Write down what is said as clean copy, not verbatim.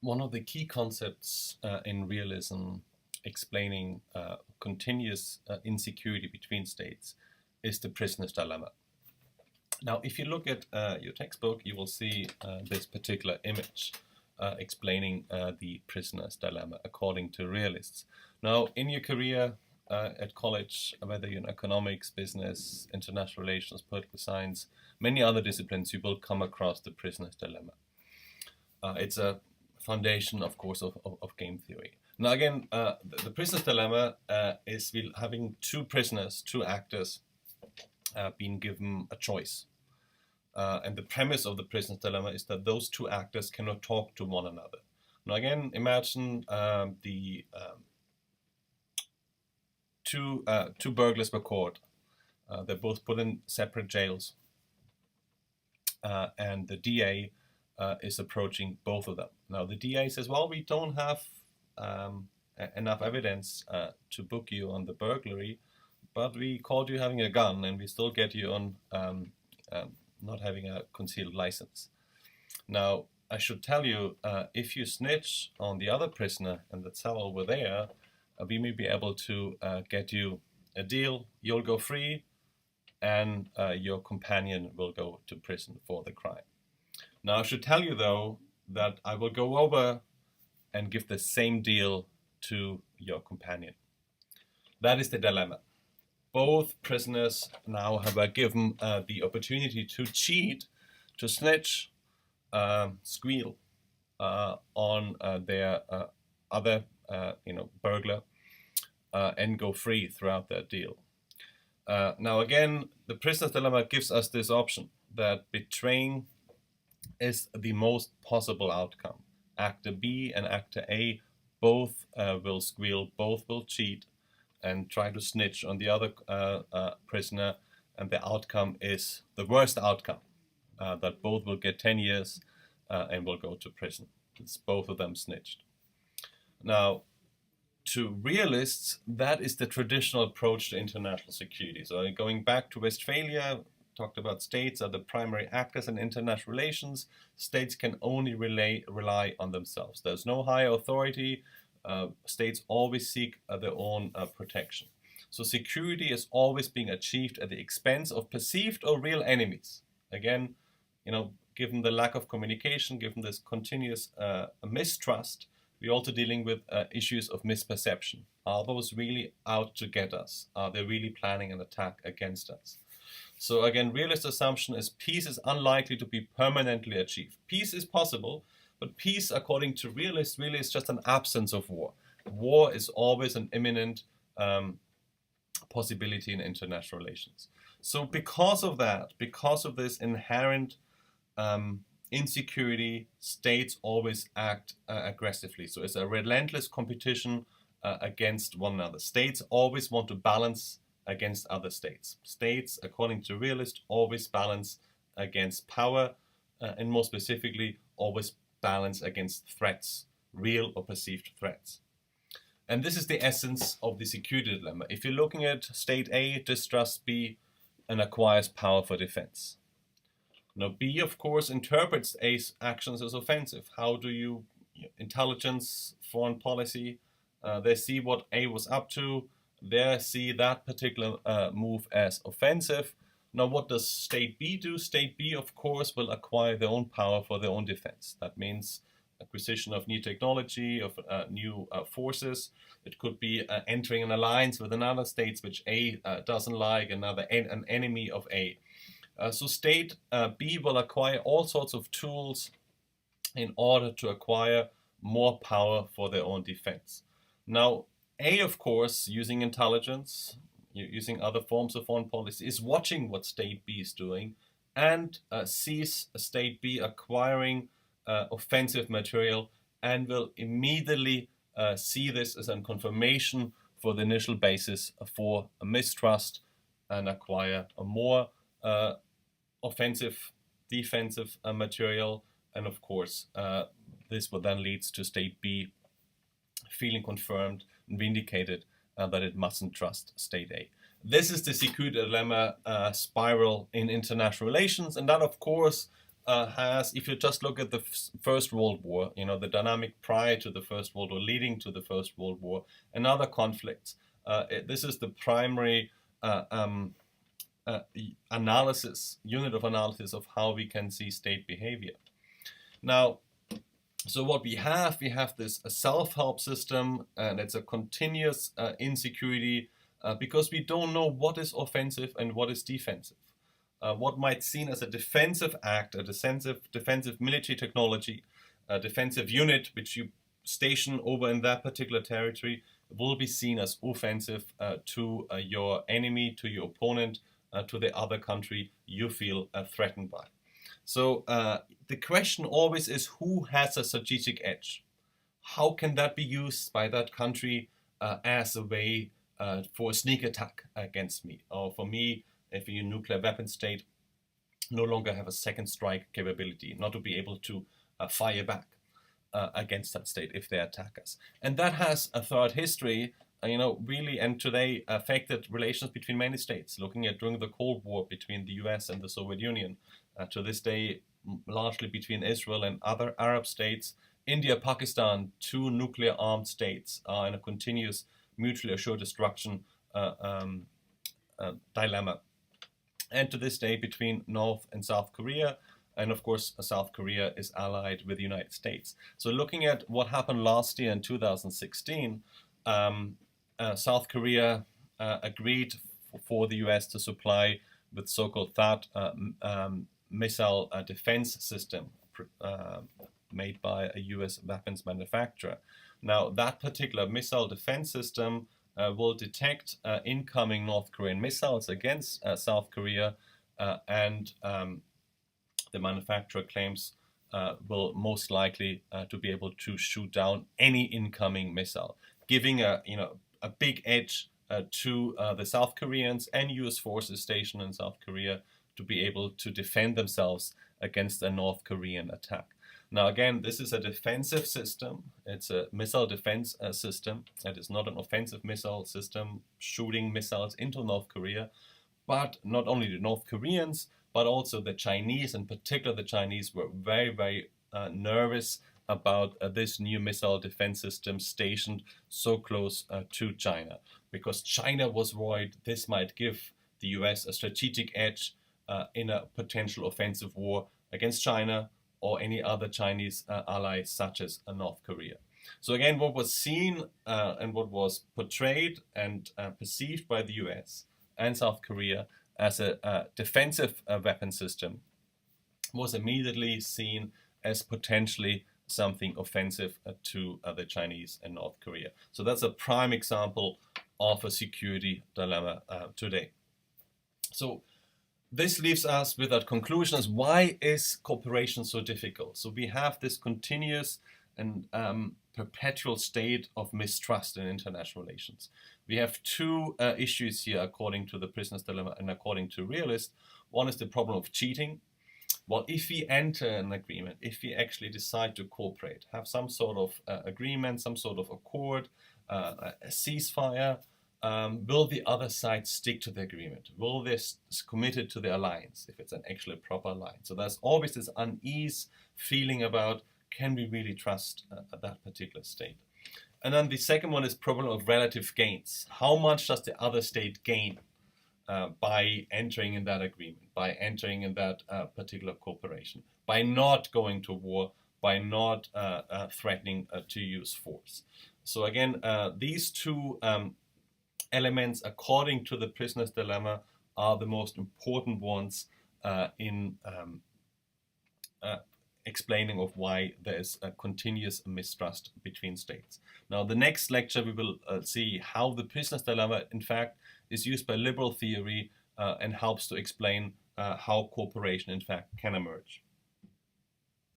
one of the key concepts in realism explaining continuous insecurity between states is the prisoner's dilemma. Now, if you look at your textbook, you will see this particular image explaining the prisoner's dilemma according to realists. Now, in your career at college, whether you're in economics, business, international relations, political science, many other disciplines, you will come across the prisoner's dilemma. It's a foundation, of course, of game theory. Now, again, the prisoner's dilemma is having two prisoners, two actors, being given a choice. And the premise of the prisoner's dilemma is that those two actors cannot talk to one another. Now, again, imagine the two burglars were caught. They're both put in separate jails. And the DA is approaching both of them. Now, the DA says, well, we don't have enough evidence to book you on the burglary, but we caught you having a gun, and we still get you on not having a concealed license. Now, I should tell you, if you snitch on the other prisoner in the cell over there, we may be able to get you a deal. You'll go free, and your companion will go to prison for the crime. Now, I should tell you, though, that I will go over and give the same deal to your companion. That is the dilemma. Both prisoners now have given the opportunity to cheat, to snitch, squeal on their other, burglar, and go free throughout that deal. Now, again, the prisoner's dilemma gives us this option that betraying is the most possible outcome. Actor B and actor A both will squeal, both will cheat and try to snitch on the other prisoner, and the outcome is the worst outcome, that both will get 10 years and will go to prison. It's both of them snitched. Now, to realists, that is the traditional approach to international security. So going back to Westphalia, talked about states are the primary actors in international relations. States can only rely on themselves. There's no higher authority. States always seek their own protection. So security is always being achieved at the expense of perceived or real enemies. Again, given the lack of communication, given this continuous mistrust, we're also dealing with issues of misperception. Are those really out to get us? Are they really planning an attack against us? So again, realist assumption is peace is unlikely to be permanently achieved. Peace is possible, but peace, according to realists, really is just an absence of war. War is always an imminent possibility in international relations. So because of that, because of this inherent insecurity, states always act aggressively. So it's a relentless competition against one another. States always want to balance against other states. States, according to realists, always balance against power, and more specifically, always balance against threats, real or perceived threats. And this is the essence of the security dilemma. If you're looking at state A distrusts B and acquires power for defense. Now, B, of course, interprets A's actions as offensive. How do you, intelligence, foreign policy, they see what A was up to, they see that particular move as offensive. Now, what does state B do? State B, of course, will acquire their own power for their own defense. That means acquisition of new technology, of new forces. It could be entering an alliance with another state which A doesn't like, an enemy of A. So state B will acquire all sorts of tools in order to acquire more power for their own defense. Now, A, of course, using intelligence, using other forms of foreign policy, is watching what state B is doing and sees state B acquiring offensive material and will immediately see this as a confirmation for the initial basis for a mistrust and acquire a more offensive, defensive material. And of course, this will then lead to state B feeling confirmed and vindicated that it mustn't trust state A. This is the security dilemma spiral in international relations, and that, of course, has, if you just look at the First World War, the dynamic prior to the First World War, leading to the First World War, and other conflicts. This is the primary unit of analysis of how we can see state behavior. Now, so what we have this self-help system, and it's a continuous insecurity because we don't know what is offensive and what is defensive. What might be seen as a defensive act, a defensive military technology, a defensive unit which you station over in that particular territory will be seen as offensive to your enemy, to your opponent, to the other country you feel threatened by. So the question always is, who has a strategic edge? How can that be used by that country as a way for a sneak attack against me? Or for me, if you're a nuclear weapon state, no longer have a second strike capability, not to be able to fire back against that state if they attack us. And that has a third history, really, and today affected relations between many states, looking at during the Cold War between the US and the Soviet Union, to this day, largely between Israel and other Arab states. India, Pakistan, two nuclear-armed states are in a continuous mutually assured destruction dilemma. And to this day, between North and South Korea, and of course, South Korea is allied with the United States. So looking at what happened last year in 2016, South Korea agreed for the US to supply with so-called THAAD missile defense system made by a US weapons manufacturer. Now, that particular missile defense system will detect incoming North Korean missiles against South Korea, and the manufacturer claims will most likely to be able to shoot down any incoming missile, giving a big edge to the South Koreans and US forces stationed in South Korea to be able to defend themselves against a North Korean attack. Now, again, this is a defensive system. It's a missile defense system. It is not an offensive missile system shooting missiles into North Korea. But not only the North Koreans, but also the Chinese, in particular the Chinese, were very, very nervous about this new missile defense system stationed so close to China, because China was worried this might give the US a strategic edge in a potential offensive war against China or any other Chinese ally such as North Korea. So again, what was seen and what was portrayed and perceived by the US and South Korea as a defensive weapon system was immediately seen as potentially something offensive to the Chinese and North Korea. So that's a prime example of a security dilemma today. So this leaves us with that conclusion: is why is cooperation so difficult? So we have this continuous and perpetual state of mistrust in international relations. We have two issues here according to the prisoner's dilemma and according to realists. One is the problem of cheating. Well, if we enter an agreement, if we actually decide to cooperate, have some sort of agreement, some sort of accord, a ceasefire, will the other side stick to the agreement? Will they committed to the alliance, if it's an actually proper alliance? So there's always this unease feeling about, can we really trust that particular state? And then the second one is problem of relative gains. How much does the other state gain by entering in that agreement, by entering in that particular cooperation, by not going to war, by not threatening to use force? So again, these two elements, according to the prisoner's dilemma, are the most important ones in explaining of why there is a continuous mistrust between states. Now, the next lecture we will see how the prisoner's dilemma, in fact, is used by liberal theory and helps to explain how cooperation, in fact, can emerge.